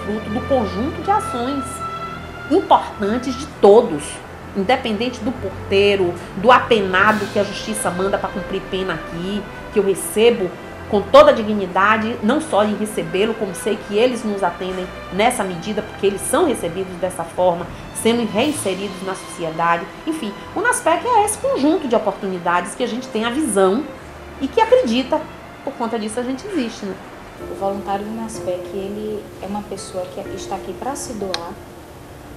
fruto do conjunto de ações importantes de todos, independente do porteiro, do apenado que a justiça manda para cumprir pena aqui, que eu recebo com toda a dignidade, não só em recebê-lo, como sei que eles nos atendem nessa medida, porque eles são recebidos dessa forma, sendo reinseridos na sociedade. Enfim, o NASPEC é esse conjunto de oportunidades que a gente tem a visão e que acredita, por conta disso a gente existe, né? O voluntário do NASPEC, ele é uma pessoa que está aqui para se doar,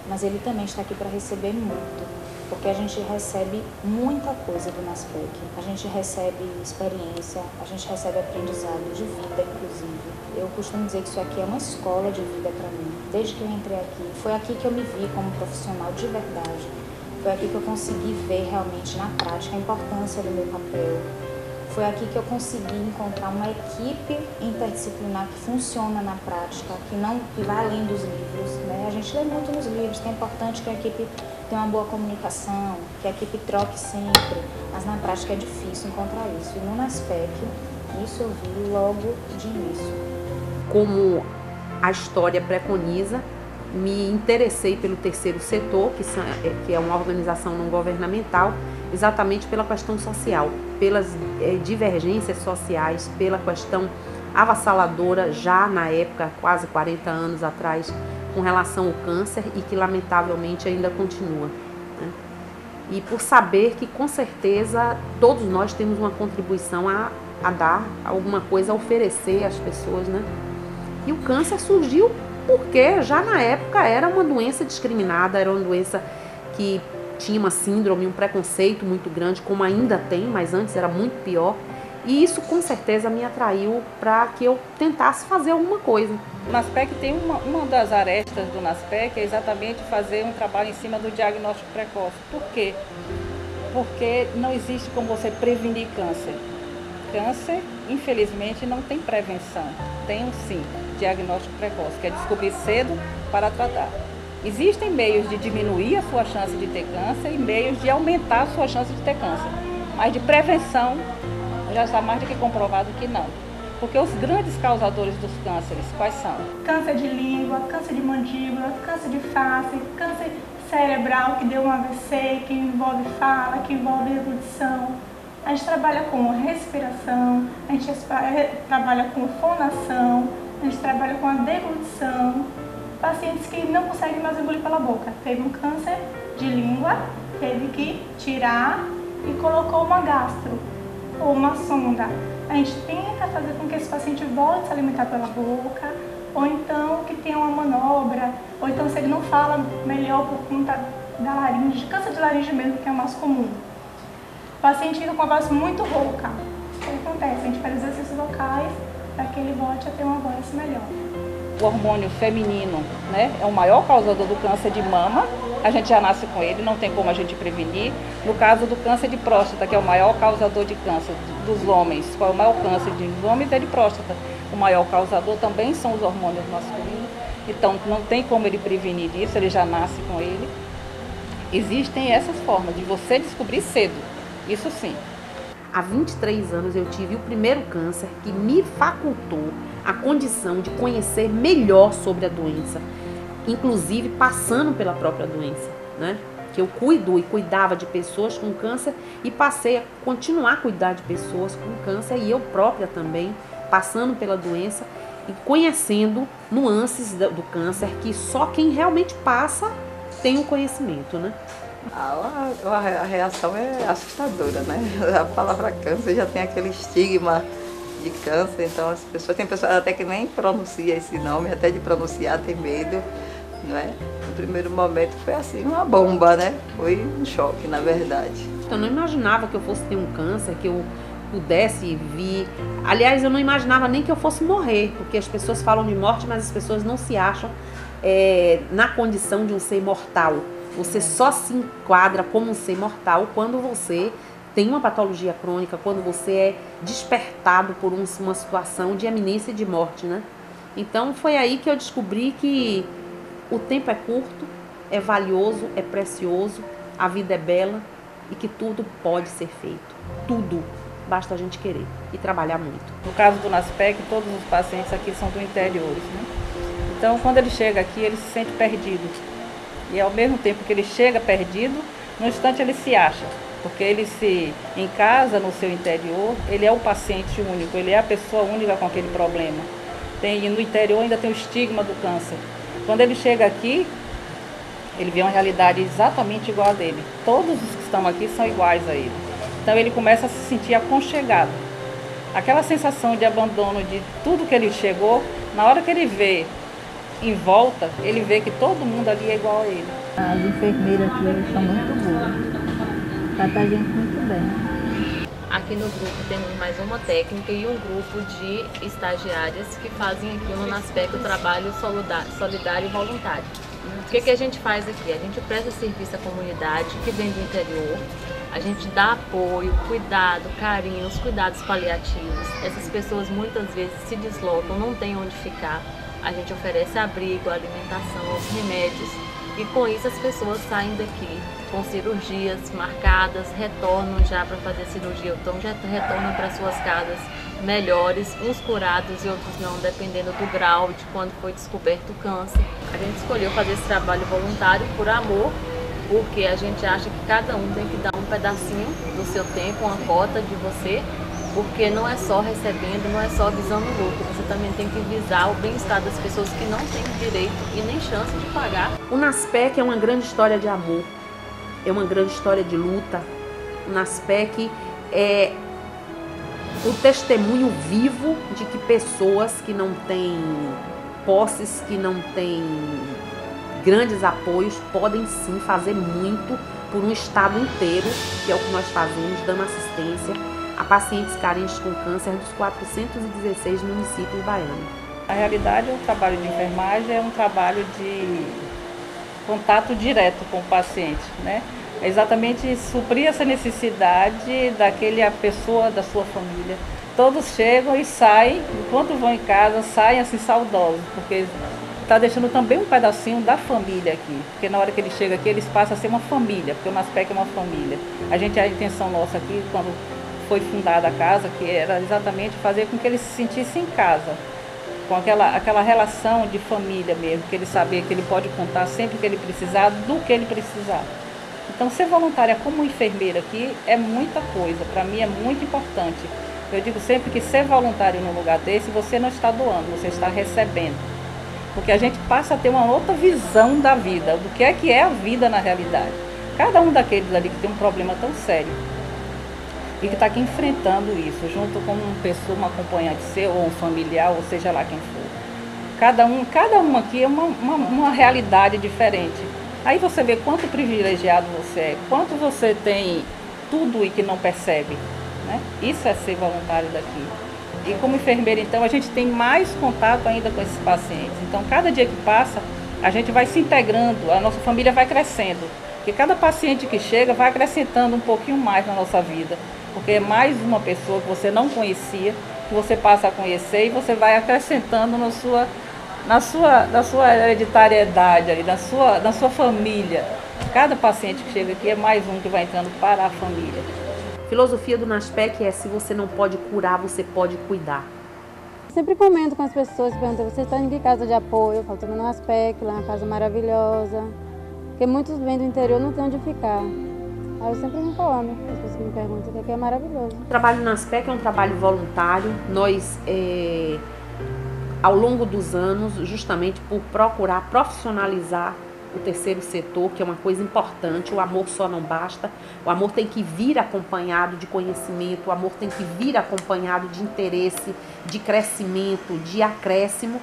mas ele também está aqui para receber muito, porque a gente recebe muita coisa do NASPEC. A gente recebe experiência, a gente recebe aprendizado de vida, inclusive. Eu costumo dizer que isso aqui é uma escola de vida para mim. Desde que eu entrei aqui, foi aqui que eu me vi como profissional de verdade. Foi aqui que eu consegui ver realmente na prática a importância do meu papel. Foi aqui que eu consegui encontrar uma equipe interdisciplinar que funciona na prática, que vai além dos livros, né? A gente lê muito nos livros, que é importante que a equipe tenha uma boa comunicação, que a equipe troque sempre, mas na prática é difícil encontrar isso. E no NASPEC, isso eu vi logo de início. Como a história preconiza, me interessei pelo terceiro setor, que é uma organização não governamental, exatamente pela questão social, pelas divergências sociais, pela questão avassaladora já na época, quase 40 anos atrás, com relação ao câncer e que lamentavelmente ainda continua, né? E por saber que com certeza todos nós temos uma contribuição a dar, alguma coisa a oferecer às pessoas, né? E o câncer surgiu porque já na época era uma doença discriminada, era uma doença que tinha uma síndrome, um preconceito muito grande, como ainda tem, mas antes era muito pior. E isso com certeza me atraiu para que eu tentasse fazer alguma coisa. O NASPEC tem uma das arestas do NASPEC é exatamente fazer um trabalho em cima do diagnóstico precoce. Por quê? Porque não existe como você prevenir câncer. Câncer, infelizmente, não tem prevenção. Tem sim, diagnóstico precoce, que é descobrir cedo para tratar. Existem meios de diminuir a sua chance de ter câncer e meios de aumentar a sua chance de ter câncer. Mas de prevenção, já está mais do que comprovado que não. Porque os grandes causadores dos cânceres, quais são? Câncer de língua, câncer de mandíbula, câncer de face, câncer cerebral, que deu um AVC, que envolve fala, que envolve erudição. A gente trabalha com respiração, a gente trabalha com fonação, a gente trabalha com a deglutição. Pacientes que não conseguem mais engolir pela boca. Teve um câncer de língua, teve que tirar e colocou uma gastro ou uma sonda. A gente tenta fazer com que esse paciente volte a se alimentar pela boca, ou então que tenha uma manobra, ou então se ele não fala melhor por conta da laringe, câncer de laringe mesmo, que é o mais comum. O paciente fica com a voz muito rouca. O que acontece? A gente faz exercícios vocais para que ele volte a ter uma voz melhor. O hormônio feminino, né, é o maior causador do câncer de mama. A gente já nasce com ele, não tem como a gente prevenir. No caso do câncer de próstata, que é o maior causador de câncer dos homens, qual é o maior câncer dos homens? É de próstata. O maior causador também são os hormônios masculinos. Então não tem como ele prevenir isso, ele já nasce com ele. Existem essas formas de você descobrir cedo, isso sim. Há 23 anos eu tive o primeiro câncer que me facultou a condição de conhecer melhor sobre a doença, inclusive passando pela própria doença, né? Que eu cuido e cuidava de pessoas com câncer e passei a continuar a cuidar de pessoas com câncer e eu própria também, passando pela doença e conhecendo nuances do câncer que só quem realmente passa tem o conhecimento, né? A reação é assustadora, né? A palavra câncer já tem aquele estigma de câncer, então tem pessoas até que nem pronuncia esse nome, até de pronunciar tem medo, não é? No primeiro momento foi assim, uma bomba, né? Foi um choque, na verdade. Eu não imaginava que eu fosse ter um câncer, que eu pudesse vir. Aliás, eu não imaginava nem que eu fosse morrer, porque as pessoas falam de morte, mas as pessoas não se acham na condição de um ser mortal. Você só se enquadra como um ser mortal quando você tem uma patologia crônica, quando você é despertado por uma situação de iminência de morte, né? Então foi aí que eu descobri que o tempo é curto, é valioso, é precioso, a vida é bela e que tudo pode ser feito. Tudo. Basta a gente querer e trabalhar muito. No caso do NASPEC, todos os pacientes aqui são do interior, né? Então, quando ele chega aqui, ele se sente perdido. E ao mesmo tempo que ele chega perdido, no instante ele se acha. Porque ele em casa, no seu interior, ele é o paciente único, ele é a pessoa única com aquele problema. No interior ainda tem o estigma do câncer. Quando ele chega aqui, ele vê uma realidade exatamente igual a dele. Todos os que estão aqui são iguais a ele. Então ele começa a se sentir aconchegado. Aquela sensação de abandono de tudo que ele chegou, na hora que ele vê em volta, ele vê que todo mundo ali é igual a ele. As enfermeiras aqui são muito boas. Trata a gente muito bem. Aqui no grupo temos mais uma técnica e um grupo de estagiárias que fazem aqui no NASPEC o trabalho solidário e voluntário. O que a gente faz aqui? A gente presta serviço à comunidade que vem do interior, a gente dá apoio, cuidado, carinho, os cuidados paliativos. Essas pessoas muitas vezes se deslocam, não têm onde ficar. A gente oferece abrigo, alimentação, os remédios e com isso as pessoas saem daqui com cirurgias marcadas, retornam já para fazer cirurgia, então já retornam para suas casas melhores, uns curados e outros não, dependendo do grau de quando foi descoberto o câncer. A gente escolheu fazer esse trabalho voluntário por amor, porque a gente acha que cada um tem que dar um pedacinho do seu tempo, uma cota de você, porque não é só recebendo, não é só visando o lucro, você também tem que visar o bem-estar das pessoas que não têm direito e nem chance de pagar. O NASPEC é uma grande história de amor, é uma grande história de luta. O NASPEC é o testemunho vivo de que pessoas que não têm posses, que não têm grandes apoios, podem sim fazer muito por um estado inteiro, que é o que nós fazemos, dando assistência a pacientes carentes com câncer dos 416 municípios baianos. Na realidade, o trabalho de enfermagem é um trabalho de contato direto com o paciente, né? É exatamente suprir essa necessidade daquela pessoa, da sua família. Todos chegam e saem, enquanto vão em casa, saem assim saudosos, porque está deixando também um pedacinho da família aqui. Porque na hora que ele chega aqui, eles passam a ser uma família, porque o NASPEC é uma família. A intenção nossa aqui, quando foi fundada a casa, que era exatamente fazer com que ele se sentisse em casa, com aquela relação de família mesmo, que ele sabia que ele pode contar sempre que ele precisar, do que ele precisar. Então, ser voluntária como enfermeira aqui é muita coisa, para mim é muito importante. Eu digo sempre que ser voluntário num lugar desse, você não está doando, você está recebendo. Porque a gente passa a ter uma outra visão da vida, do que é a vida na realidade. Cada um daqueles ali que tem um problema tão sério e que está aqui enfrentando isso, junto com uma pessoa, uma acompanhante seu, ou um familiar, ou seja lá quem for. Cada um aqui é uma realidade diferente. Aí você vê quanto privilegiado você é, quanto você tem tudo e que não percebe, né? Isso é ser voluntário daqui. E como enfermeira, então, a gente tem mais contato ainda com esses pacientes. Então, cada dia que passa, a gente vai se integrando, a nossa família vai crescendo. Porque cada paciente que chega vai acrescentando um pouquinho mais na nossa vida. Porque é mais uma pessoa que você não conhecia, que você passa a conhecer e você vai acrescentando na sua hereditariedade, ali, na sua família. Cada paciente que chega aqui é mais um que vai entrando para a família. A filosofia do NASPEC é: se você não pode curar, você pode cuidar. Sempre comento com as pessoas, perguntam: você está em que casa de apoio? Eu falo: estou no NASPEC, lá é uma casa maravilhosa. Porque muitos vêm do interior, não tem onde ficar. Aí eu sempre me falando, as pessoas me perguntam, que aqui é maravilhoso. O trabalho no NASPEC é um trabalho voluntário. Nós, ao longo dos anos, justamente por procurar profissionalizar o terceiro setor, que é uma coisa importante, o amor só não basta, o amor tem que vir acompanhado de conhecimento, o amor tem que vir acompanhado de interesse, de crescimento, de acréscimo.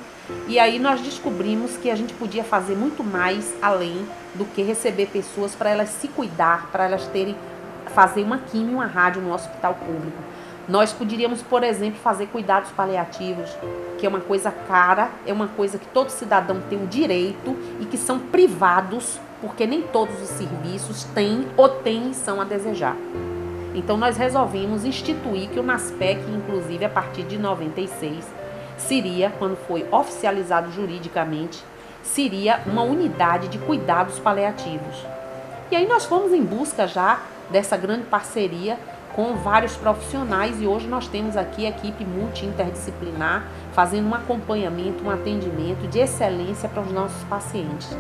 E aí nós descobrimos que a gente podia fazer muito mais além do que receber pessoas para elas se cuidar, para elas fazer uma quimio, uma rádio no hospital público. Nós poderíamos, por exemplo, fazer cuidados paliativos, que é uma coisa cara, é uma coisa que todo cidadão tem o direito e que são privados, porque nem todos os serviços têm e são a desejar. Então nós resolvemos instituir que o NASPEC, inclusive a partir de 96, seria, quando foi oficializado juridicamente, seria uma unidade de cuidados paliativos. E aí nós fomos em busca já dessa grande parceria com vários profissionais, e hoje nós temos aqui a equipe multi-interdisciplinar fazendo um acompanhamento, um atendimento de excelência para os nossos pacientes.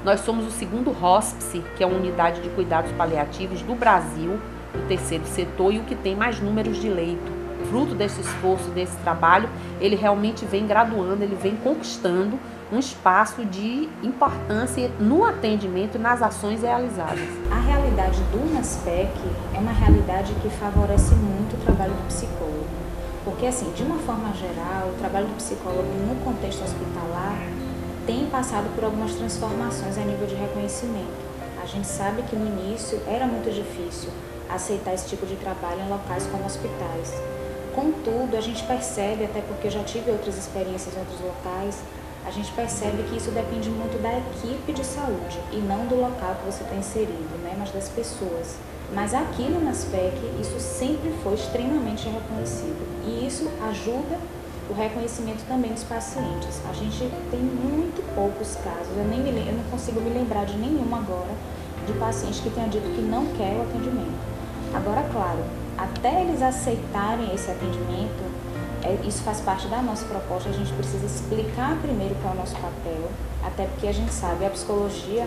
Nós somos o segundo hospice, que é uma unidade de cuidados paliativos do Brasil, do terceiro setor, e o que tem mais números de leito. Fruto desse esforço, desse trabalho, ele realmente vem graduando, ele vem conquistando um espaço de importância no atendimento e nas ações realizadas. A realidade do NASPEC é uma realidade que favorece muito o trabalho do psicólogo. Porque, assim, de uma forma geral, o trabalho do psicólogo no contexto hospitalar tem passado por algumas transformações a nível de reconhecimento. A gente sabe que no início era muito difícil aceitar esse tipo de trabalho em locais como hospitais. Contudo, a gente percebe, até porque eu já tive outras experiências em outros locais, a gente percebe que isso depende muito da equipe de saúde e não do local que você está inserido, né, mas das pessoas. Mas aqui no NASPEC, isso sempre foi extremamente reconhecido e isso ajuda o reconhecimento também dos pacientes. A gente tem muito poucos casos, eu não consigo me lembrar de nenhum agora, de paciente que tenha dito que não quer o atendimento. Agora, claro, até eles aceitarem esse atendimento, isso faz parte da nossa proposta, a gente precisa explicar primeiro qual é o nosso papel, até porque a gente sabe, a psicologia,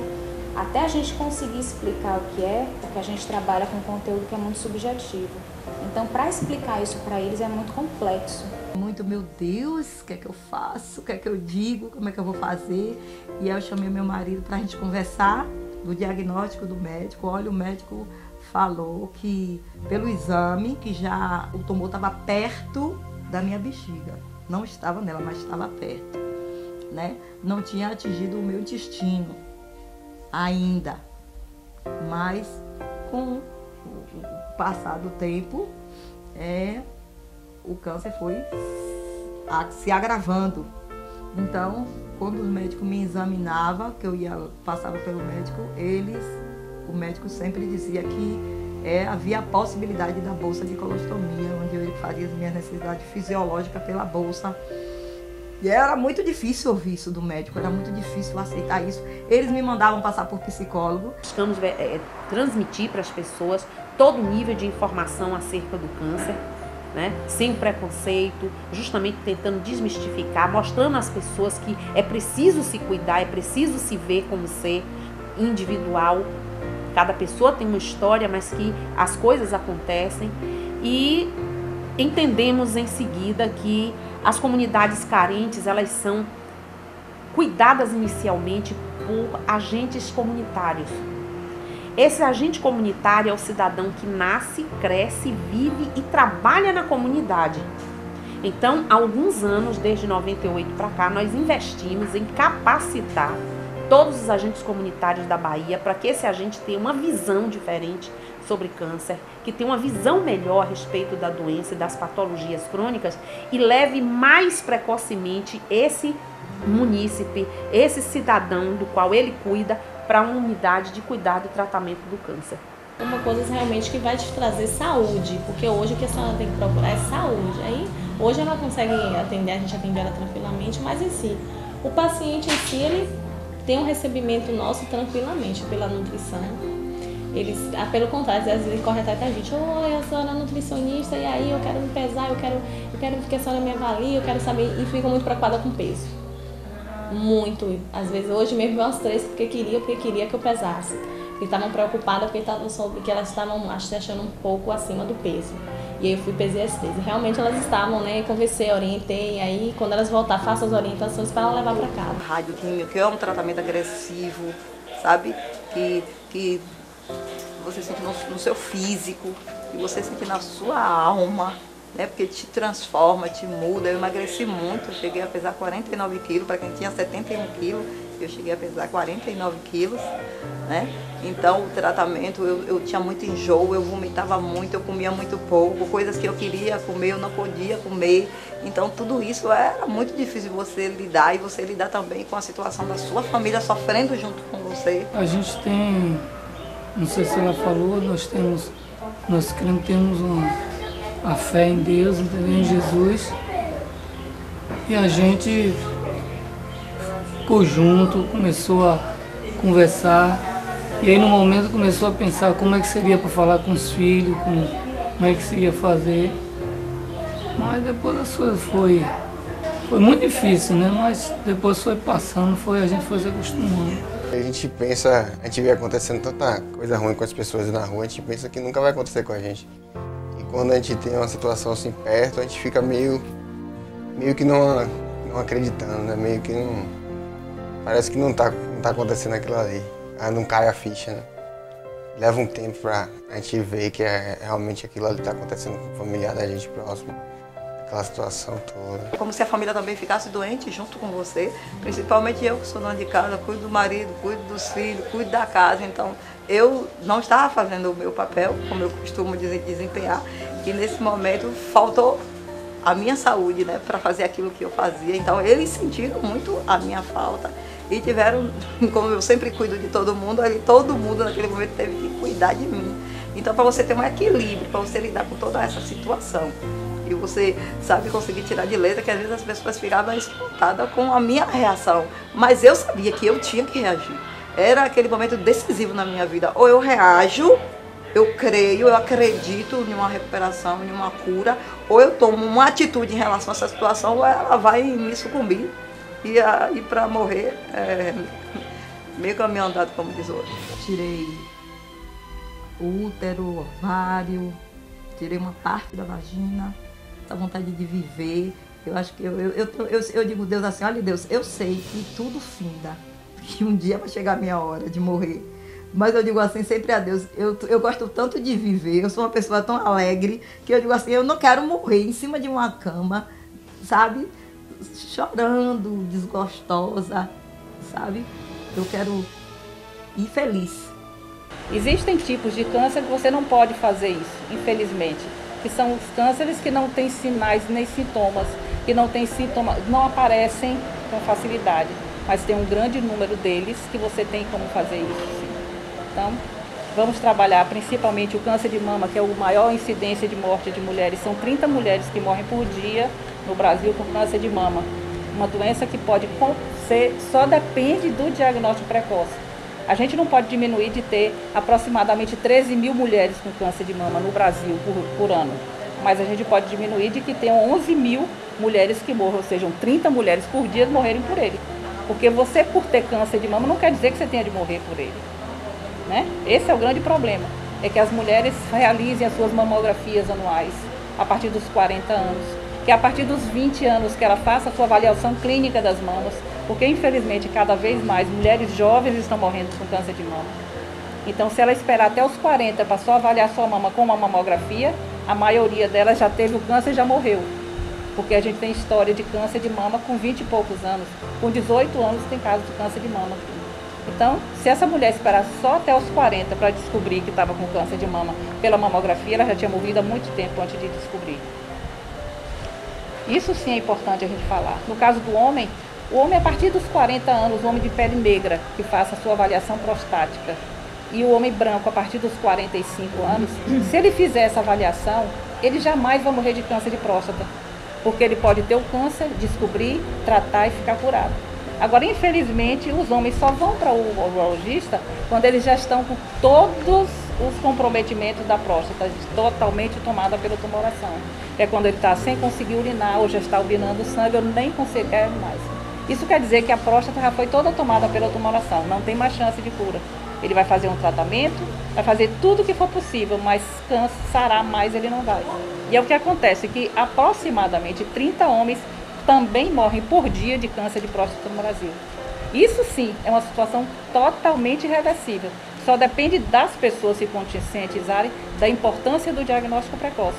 até a gente conseguir explicar o que é, porque a gente trabalha com conteúdo que é muito subjetivo. Então, para explicar isso para eles é muito complexo. Muito, meu Deus, o que é que eu faço, o que é que eu digo, como é que eu vou fazer? E aí eu chamei meu marido para a gente conversar do diagnóstico do médico. Olha, o médico falou que pelo exame, que já o tumor estava perto da minha bexiga. Não estava nela, mas estava perto, né? Não tinha atingido o meu intestino ainda, mas com o passar do tempo, o câncer foi se agravando. Então, quando o médico me examinava, que eu passava pelo médico, o médico sempre dizia que havia a possibilidade da bolsa de colostomia, onde eu fazia as minhas necessidades fisiológicas pela bolsa. E era muito difícil ouvir isso do médico, era muito difícil aceitar isso. Eles me mandavam passar por psicólogo. Buscamos transmitir para as pessoas todo o nível de informação acerca do câncer, né? Sem preconceito, justamente tentando desmistificar, mostrando às pessoas que é preciso se cuidar, é preciso se ver como ser individual. Cada pessoa tem uma história, mas que as coisas acontecem, e entendemos em seguida que as comunidades carentes, elas são cuidadas inicialmente por agentes comunitários. Esse agente comunitário é o cidadão que nasce, cresce, vive e trabalha na comunidade. Então, há alguns anos, desde 98 para cá, nós investimos em capacitar todos os agentes comunitários da Bahia para que esse agente tenha uma visão diferente sobre câncer, que tenha uma visão melhor a respeito da doença e das patologias crônicas e leve mais precocemente esse munícipe, esse cidadão do qual ele cuida, para uma unidade de cuidado e tratamento do câncer. Uma coisa realmente que vai te trazer saúde, porque hoje o que a senhora tem que procurar é saúde. Aí, hoje ela consegue atender, a gente atende ela tranquilamente, mas em si, o paciente em si, ele tem um recebimento nosso tranquilamente pela nutrição. Eles, pelo contrário, às vezes ele corre atrás da gente: oi, a senhora é nutricionista, e aí eu quero me pesar, eu quero que a senhora me avalie, eu quero saber, e fica muito preocupada com peso. Muito. Às vezes, hoje mesmo, umas 3 porque queria que eu pesasse. Eles estavam preocupadas porque elas estavam achando um pouco acima do peso. E aí eu fui pesei as 3. E realmente elas estavam, né? Conversei, orientei. Aí quando elas voltar, faço as orientações para ela levar para casa. Radioquímico, que é um tratamento agressivo, sabe? Que você sente no seu físico, que você sente na sua alma, né? Porque te transforma, te muda. Eu emagreci muito, eu cheguei a pesar 49 quilos, para quem tinha 71 quilos, eu cheguei a pesar 49 quilos, né? Então o tratamento, eu tinha muito enjoo, eu vomitava muito, eu comia muito pouco, coisas que eu queria comer, eu não podia comer. Então tudo isso era muito difícil você lidar, e você lidar também com a situação da sua família sofrendo junto com você. A gente tem, não sei se ela falou, nós temos a fé em Deus, entendeu? Em Jesus, e a gente ficou junto, começou a conversar, e aí no momento começou a pensar como é que seria para falar com os filhos, como é que se ia fazer. Mas depois as coisas foi muito difícil, né? Mas depois foi passando, a gente foi se acostumando. A gente pensa, a gente vê acontecendo tanta coisa ruim com as pessoas na rua, a gente pensa que nunca vai acontecer com a gente. E quando a gente tem uma situação assim perto, a gente fica meio que não acreditando, né? Meio que não... Parece que não tá acontecendo aquilo ali. Aí não cai a ficha, né? Leva um tempo pra a gente ver que realmente aquilo ali tá acontecendo com o familiar da gente próximo. Aquela situação toda. Como se a família também ficasse doente junto com você, principalmente eu que sou dona de casa, cuido do marido, cuido dos filhos, cuido da casa. Então eu não estava fazendo o meu papel, como eu costumo desempenhar, e nesse momento faltou a minha saúde, né, para fazer aquilo que eu fazia. Então eles sentiram muito a minha falta e tiveram, como eu sempre cuido de todo mundo, ali todo mundo naquele momento teve que cuidar de mim. Então para você ter um equilíbrio, para você lidar com toda essa situação, e você sabe conseguir tirar de letra que às vezes as pessoas ficavam espantadas com a minha reação. Mas eu sabia que eu tinha que reagir. Era aquele momento decisivo na minha vida. Ou eu reajo, eu creio, eu acredito em uma recuperação, em uma cura, ou eu tomo uma atitude em relação a essa situação, ou ela vai me sucumbir. E para morrer, meio caminho andado, como diz hoje. Tirei o útero, o ovário, tirei uma parte da vagina. A vontade de viver. Eu acho que eu digo Deus assim, olha Deus, eu sei que tudo finda, que um dia vai chegar a minha hora de morrer. Mas eu digo assim sempre a Deus, eu gosto tanto de viver, eu sou uma pessoa tão alegre, que eu digo assim, eu não quero morrer em cima de uma cama, sabe? Chorando, desgostosa, sabe? Eu quero ir feliz. Existem tipos de câncer que você não pode fazer isso, infelizmente. Que são os cânceres que não têm sinais nem sintomas, que não têm sintomas, não aparecem com facilidade, mas tem um grande número deles que você tem como fazer isso, sim. Então, vamos trabalhar principalmente o câncer de mama, que é o maior incidência de morte de mulheres. São 30 mulheres que morrem por dia no Brasil com câncer de mama. Uma doença que pode ser, só depende do diagnóstico precoce. A gente não pode diminuir de ter aproximadamente 13 mil mulheres com câncer de mama no Brasil por ano. Mas a gente pode diminuir de que tenham 11 mil mulheres que morram, ou seja, 30 mulheres por dia morrerem por ele. Porque você, por ter câncer de mama, não quer dizer que você tenha de morrer por ele. Né? Esse é o grande problema, é que as mulheres realizem as suas mamografias anuais a partir dos 40 anos. Que a partir dos 20 anos que ela faça a sua avaliação clínica das mamas, porque infelizmente cada vez mais mulheres jovens estão morrendo com câncer de mama. Então se ela esperar até os 40 para só avaliar sua mama com uma mamografia, a maioria delas já teve o câncer e já morreu. Porque a gente tem história de câncer de mama com 20 e poucos anos, com 18 anos tem caso de câncer de mama. Então, se essa mulher esperar só até os 40 para descobrir que estava com câncer de mama pela mamografia, ela já tinha morrido há muito tempo antes de descobrir. Isso sim é importante a gente falar. No caso do homem, o homem a partir dos 40 anos, o homem de pele negra, que faça a sua avaliação prostática, e o homem branco a partir dos 45 anos, se ele fizer essa avaliação, ele jamais vai morrer de câncer de próstata, porque ele pode ter o câncer, descobrir, tratar e ficar curado. Agora, infelizmente, os homens só vão para o urologista quando eles já estão com todos os comprometimentos da próstata, totalmente tomada pela tumoração. É quando ele está sem conseguir urinar ou já está urinando sangue, eu nem consigo mais. Isso quer dizer que a próstata já foi toda tomada pela tumoração, não tem mais chance de cura. Ele vai fazer um tratamento, vai fazer tudo o que for possível, mas sarar mais ele não vai. E é o que acontece, que aproximadamente 30 homens também morrem por dia de câncer de próstata no Brasil. Isso sim é uma situação totalmente irreversível. Só depende das pessoas se conscientizarem da importância do diagnóstico precoce.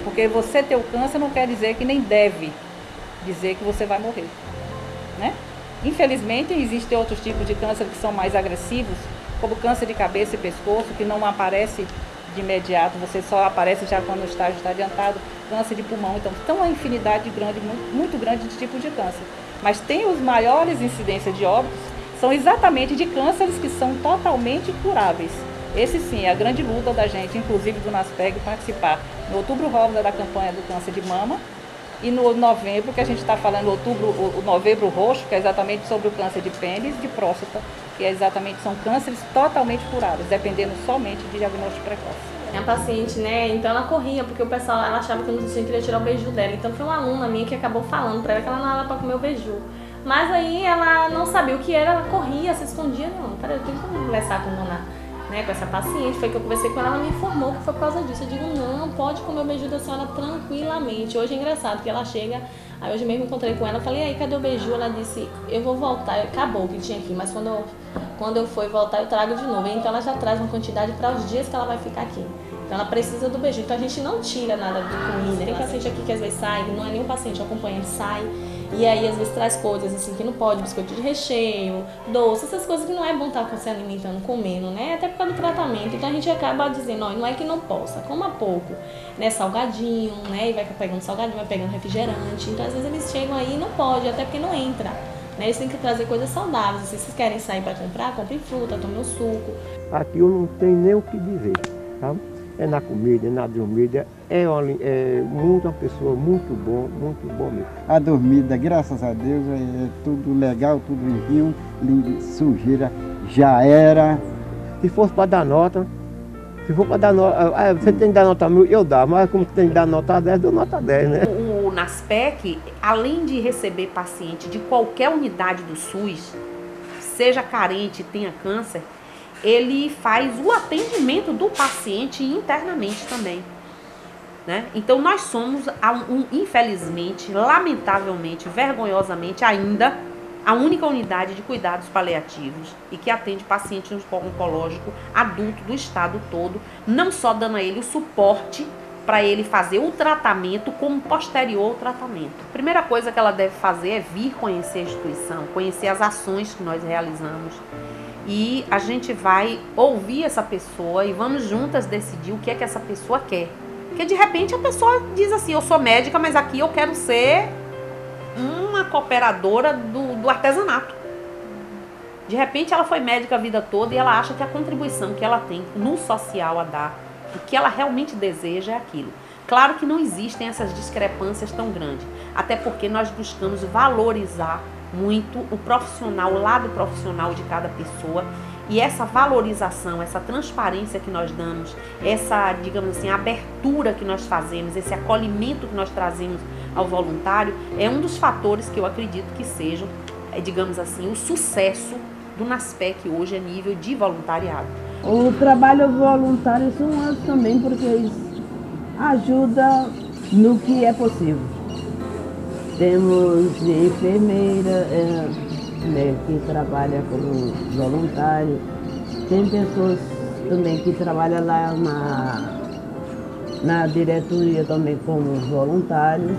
Porque você ter o câncer não quer dizer que nem deve dizer que você vai morrer. Né? Infelizmente, existem outros tipos de câncer que são mais agressivos, como câncer de cabeça e pescoço, que não aparece de imediato, você só aparece já quando o estágio está adiantado, câncer de pulmão. Então, tem uma infinidade grande, muito grande de tipos de câncer. Mas tem os maiores incidências de óbitos, são exatamente de cânceres que são totalmente curáveis. Esse sim é a grande luta da gente, inclusive do NASPEG, participar no Outubro Rosa da campanha do câncer de mama, E no novembro, que a gente está falando, outubro, o novembro roxo, que é exatamente sobre o câncer de pênis e de próstata, que é exatamente, são cânceres totalmente curáveis, dependendo somente de diagnóstico precoce. Minha paciente, né, então ela corria, porque o pessoal, ela achava que o nutricionista queria tirar o beiju dela. Então foi uma aluna minha que acabou falando pra ela que ela não era pra comer o beiju. Mas aí ela não sabia o que era, ela corria, se escondia. Não, peraí, eu tenho que conversar com essa paciente. Foi que eu conversei com ela, ela me informou que foi por causa disso. Eu digo, não, pode comer o beiju da senhora tranquilamente. Hoje é engraçado que ela chega, aí hoje mesmo encontrei com ela, falei, aí, cadê o beiju? Ela disse, eu vou voltar, acabou o que tinha aqui, mas quando eu for voltar eu trago de novo. Então ela já traz uma quantidade para os dias que ela vai ficar aqui. Então ela precisa do beiju. Então a gente não tira nada de comida. Tem paciente aqui que às vezes sai, não é nenhum paciente, é um acompanhante, sai. E aí às vezes traz coisas assim que não pode, biscoito de recheio, doce, essas coisas que não é bom estar se alimentando, comendo, né? Até por causa do tratamento. Então a gente acaba dizendo, ó, não é que não possa, coma pouco, né? Salgadinho, né? E vai pegando salgadinho, vai pegando refrigerante. Então às vezes eles chegam aí e não pode, até porque não entra. Né? Eles têm que trazer coisas saudáveis. Se vocês querem sair para comprar, comprem fruta, tomem um suco. Aqui eu não tenho nem o que dizer, tá? É na comida, é na dormida, é uma pessoa muito bom mesmo. A dormida, graças a Deus, é tudo legal, tudo limpinho, sujeira já era. Se fosse para dar nota, você tem que dar nota 1000, eu dá, mas como tem que dar nota 10, eu dou nota 10, né? O NASPEC, além de receber paciente de qualquer unidade do SUS, seja carente, tenha câncer, ele faz o atendimento do paciente internamente também, né? Então nós somos, infelizmente, lamentavelmente, vergonhosamente ainda, a única unidade de cuidados paliativos e que atende paciente oncológico adulto do estado todo, não só dando a ele o suporte para ele fazer o tratamento como posterior ao tratamento. A primeira coisa que ela deve fazer é vir conhecer a instituição, conhecer as ações que nós realizamos. E a gente vai ouvir essa pessoa e vamos juntas decidir o que é que essa pessoa quer. Porque de repente a pessoa diz assim, eu sou médica, mas aqui eu quero ser uma cooperadora do artesanato. De repente ela foi médica a vida toda e ela acha que a contribuição que ela tem no social a dar, o que ela realmente deseja é aquilo. Claro que não existem essas discrepâncias tão grandes, até porque nós buscamos valorizar muito o profissional, o lado profissional de cada pessoa, e essa valorização, essa transparência que nós damos, essa, digamos assim, abertura que nós fazemos, esse acolhimento que nós trazemos ao voluntário, é um dos fatores que eu acredito que sejam, digamos assim, o sucesso do NASPEC hoje a nível de voluntariado. O trabalho voluntário são outros também, porque eles ajudam no que é possível. Temos enfermeira, né, que trabalha como voluntário. Tem pessoas também que trabalham lá na diretoria também como voluntários.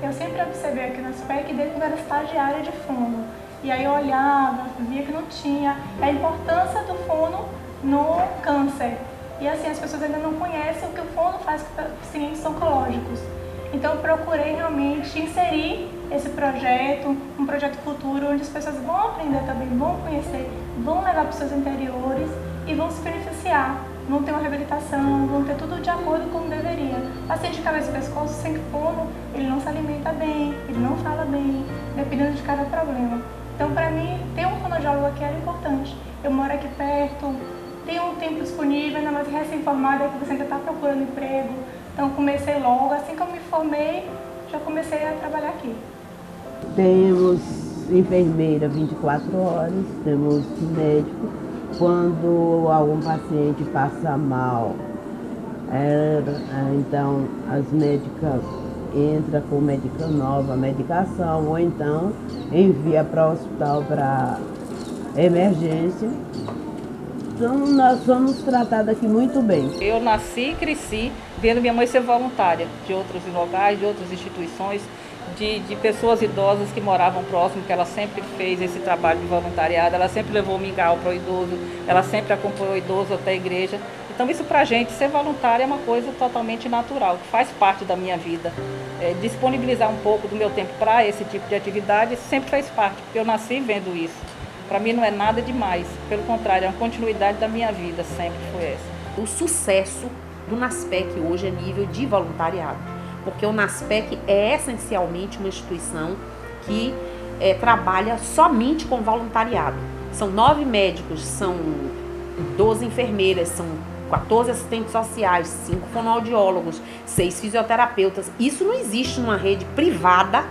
Eu sempre observei aqui na SPEC desde quando era estagiária de fono. E aí eu olhava, via que não tinha a importância do fono no câncer. E assim, as pessoas ainda não conhecem o que o fono faz com pacientes oncológicos. Então eu procurei realmente inserir esse projeto, um projeto futuro, onde as pessoas vão aprender também, vão conhecer, vão levar para os seus interiores e vão se beneficiar. Vão ter uma reabilitação, vão ter tudo de acordo com como deveria. Paciente de cabeça e pescoço sem fono, ele não se alimenta bem, ele não fala bem, dependendo de cada problema. Então, para mim, ter um fonoaudiólogo aqui era importante. Eu moro aqui perto, tenho um tempo disponível, ainda mais recém-formada, que você ainda está procurando emprego. Então, comecei logo, assim que eu me formei, já comecei a trabalhar aqui. Temos enfermeira 24 horas, temos médico. Quando algum paciente passa mal, então as médicas entram com nova medicação, ou então envia para o hospital para emergência. Então nós somos tratados aqui muito bem. Eu nasci e cresci vendo minha mãe ser voluntária de outros locais, de outras instituições, de pessoas idosas que moravam próximo, que ela sempre fez esse trabalho de voluntariado, ela sempre levou mingau para o idoso, ela sempre acompanhou o idoso até a igreja. Então isso pra gente, ser voluntária é uma coisa totalmente natural, que faz parte da minha vida. Disponibilizar um pouco do meu tempo para esse tipo de atividade sempre fez parte, porque eu nasci vendo isso. Para mim não é nada demais, pelo contrário, é uma continuidade da minha vida, sempre foi essa. O sucesso do NASPEC hoje é nível de voluntariado. porque o NASPEC é essencialmente uma instituição que trabalha somente com voluntariado. São 9 médicos, são 12 enfermeiras, são 14 assistentes sociais, 5 fonoaudiólogos, 6 fisioterapeutas. Isso não existe numa rede privada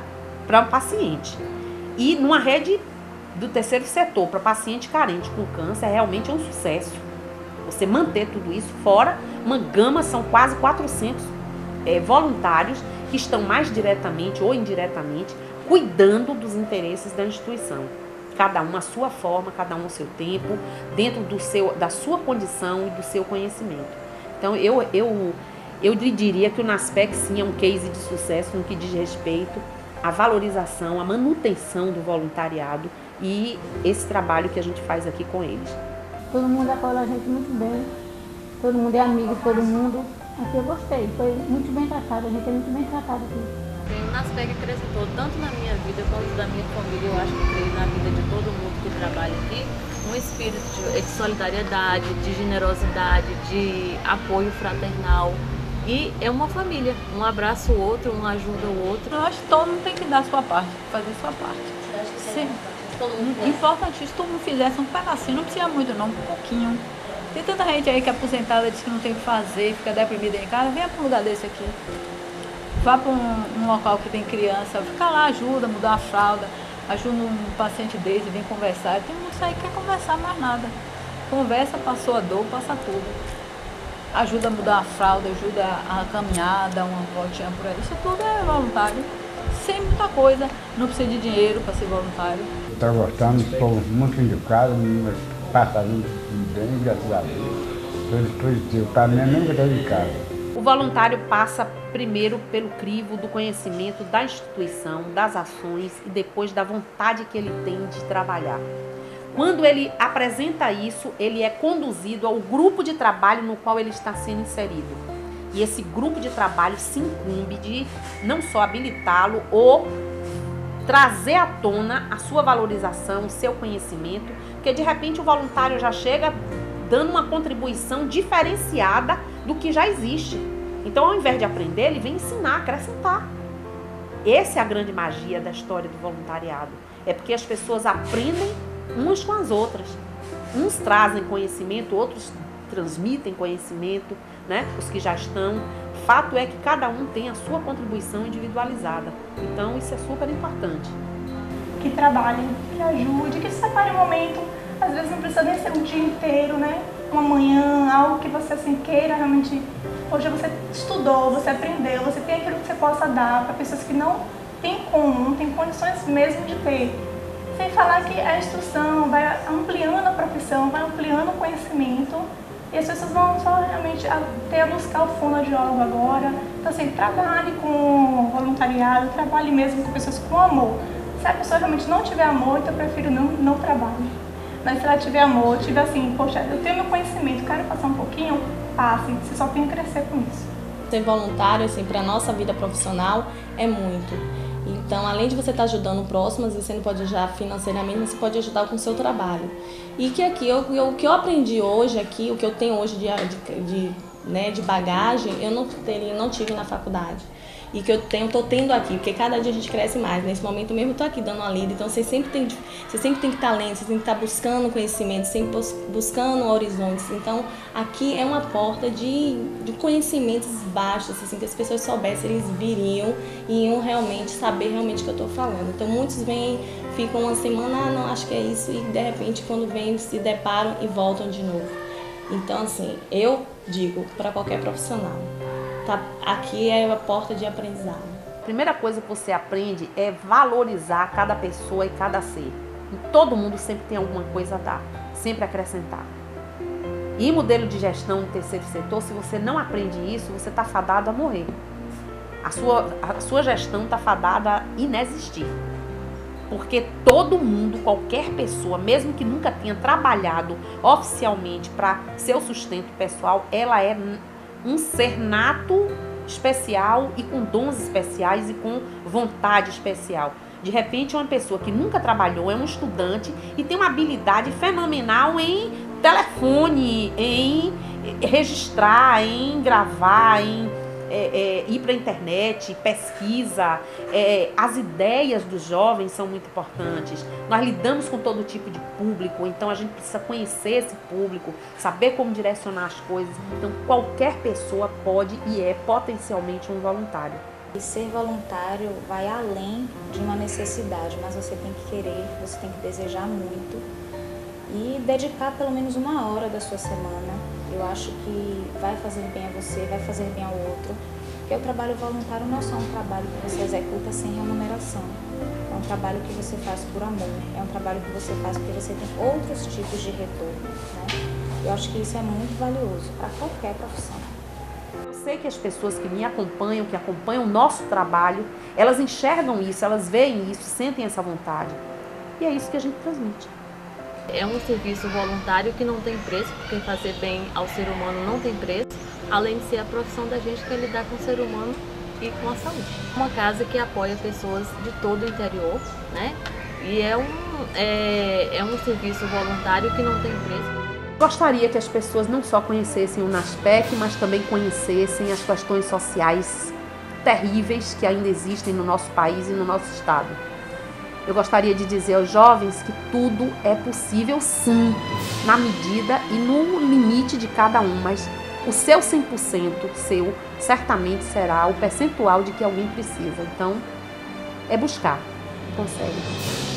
para um paciente. E numa rede do terceiro setor, para paciente carente com câncer, realmente é um sucesso. Você manter tudo isso, fora uma gama, são quase 400 voluntários que estão mais diretamente ou indiretamente cuidando dos interesses da instituição. Cada um à sua forma, cada um ao seu tempo, dentro da sua condição e do seu conhecimento. Então, eu diria que o NASPEC, sim, é um case de sucesso no que diz respeito à valorização, à manutenção do voluntariado e esse trabalho que a gente faz aqui com eles. Todo mundo acolhe a gente muito bem, todo mundo é amigo de todo mundo. Aqui eu gostei, foi muito bem tratado, a gente é muito bem tratado aqui. O NASPEC acrescentou tanto na minha vida quanto da minha família, eu acho que creio na vida de todo mundo que trabalha aqui, um espírito de solidariedade, de generosidade, de apoio fraternal. E é uma família, um abraça o outro, um ajuda o outro. Eu acho que todo mundo tem que dar a sua parte, fazer a sua parte. Sim. Importante, se todo mundo fizesse um pedacinho, não precisa muito não, um pouquinho. Tem tanta gente aí que é aposentada, diz que não tem o que fazer, fica deprimida em casa, venha para um lugar desse aqui. Vá para um local que tem criança, fica lá, ajuda, mudar a fralda, ajuda um paciente desse, vem conversar. Tem muitos aí que quer conversar, mais nada. Conversa, passou a dor, passa tudo. Ajuda a mudar a fralda, ajuda a caminhada, uma voltinha por aí. Isso tudo é voluntário. Sem muita coisa, não precisa de dinheiro para ser voluntário. Estou gostando, estou muito educado, passando bem, graças a Deus. Estou positivo, para mim é mesmo que de casa. O voluntário passa primeiro pelo crivo do conhecimento da instituição, das ações e depois da vontade que ele tem de trabalhar. Quando ele apresenta isso, ele é conduzido ao grupo de trabalho no qual ele está sendo inserido. E esse grupo de trabalho se incumbe de não só habilitá-lo ou trazer à tona a sua valorização, o seu conhecimento, porque de repente o voluntário já chega dando uma contribuição diferenciada do que já existe. Então, ao invés de aprender, ele vem ensinar, acrescentar. Essa é a grande magia da história do voluntariado. É porque as pessoas aprendem umas com as outras. Uns trazem conhecimento, outros transmitem conhecimento, né? Os que já estão. Fato é que cada um tem a sua contribuição individualizada. Então, isso é super importante. Que trabalhe, que ajude, que separe um momento. Às vezes não precisa nem ser um dia inteiro, né? Uma manhã, algo que você assim queira realmente. Hoje você estudou, você aprendeu, você tem aquilo que você possa dar para pessoas que não têm como, não têm condições mesmo de ter. Sem falar que a instrução vai ampliando a profissão, vai ampliando o conhecimento e as pessoas vão só realmente até buscar o fonoaudiólogo agora. Então assim, trabalhe com voluntariado, trabalhe mesmo com pessoas com amor. Se a pessoa realmente não tiver amor, então eu prefiro não trabalhe. Mas se ela tiver amor, tiver assim, poxa, eu tenho meu conhecimento, quero passar um pouquinho, passe, você só tem que crescer com isso. Ser voluntário, assim, para a nossa vida profissional é muito. Então, além de você estar ajudando o próximo, às vezes você não pode ajudar financeiramente, mas você pode ajudar com o seu trabalho. E que aqui, o que eu aprendi hoje aqui, o que eu tenho hoje de bagagem, eu não tive na faculdade. E que eu estou tendo aqui, porque cada dia a gente cresce mais. Nesse momento mesmo eu estou aqui dando uma lida, então você sempre tem que estar lendo, você tem que estar buscando conhecimento, sempre buscando horizontes. Então aqui é uma porta de conhecimentos baixos, assim, que as pessoas soubessem, eles viriam e iam realmente saber realmente o que eu estou falando. Então muitos vêm, ficam uma semana, não, acho que é isso, e de repente quando vêm se deparam e voltam de novo. Então assim, eu digo para qualquer profissional, aqui é a porta de aprendizado. A primeira coisa que você aprende é valorizar cada pessoa e cada ser. E todo mundo sempre tem alguma coisa a dar, sempre acrescentar. E modelo de gestão no terceiro setor, se você não aprende isso, você está fadado a morrer. A sua gestão está fadada a inexistir. Porque todo mundo, qualquer pessoa, mesmo que nunca tenha trabalhado oficialmente para seu sustento pessoal, ela é um ser nato, especial e com dons especiais e com vontade especial. De repente, uma pessoa que nunca trabalhou, é um estudante e tem uma habilidade fenomenal em telefone, em registrar, em gravar, em ir para a internet, pesquisa, as ideias dos jovens são muito importantes. Nós lidamos com todo tipo de público, então a gente precisa conhecer esse público, saber como direcionar as coisas. Então qualquer pessoa pode e é potencialmente um voluntário. E ser voluntário vai além de uma necessidade, mas você tem que querer, você tem que desejar muito e dedicar pelo menos 1 hora da sua semana. Eu acho que vai fazer bem a você, vai fazer bem ao outro. Porque o trabalho voluntário não é só um trabalho que você executa sem remuneração. É um trabalho que você faz por amor, é um trabalho que você faz porque você tem outros tipos de retorno, né? Eu acho que isso é muito valioso para qualquer profissão. Eu sei que as pessoas que me acompanham, que acompanham o nosso trabalho, elas enxergam isso, elas veem isso, sentem essa vontade. E é isso que a gente transmite. É um serviço voluntário que não tem preço, porque fazer bem ao ser humano não tem preço, além de ser a profissão da gente que é lidar com o ser humano e com a saúde. Uma casa que apoia pessoas de todo o interior, né? E é um serviço voluntário que não tem preço. Gostaria que as pessoas não só conhecessem o NASPEC, mas também conhecessem as questões sociais terríveis que ainda existem no nosso país e no nosso estado. Eu gostaria de dizer aos jovens que tudo é possível sim, na medida e no limite de cada um, mas o seu 100% seu certamente será o percentual de que alguém precisa. Então, é buscar, consegue.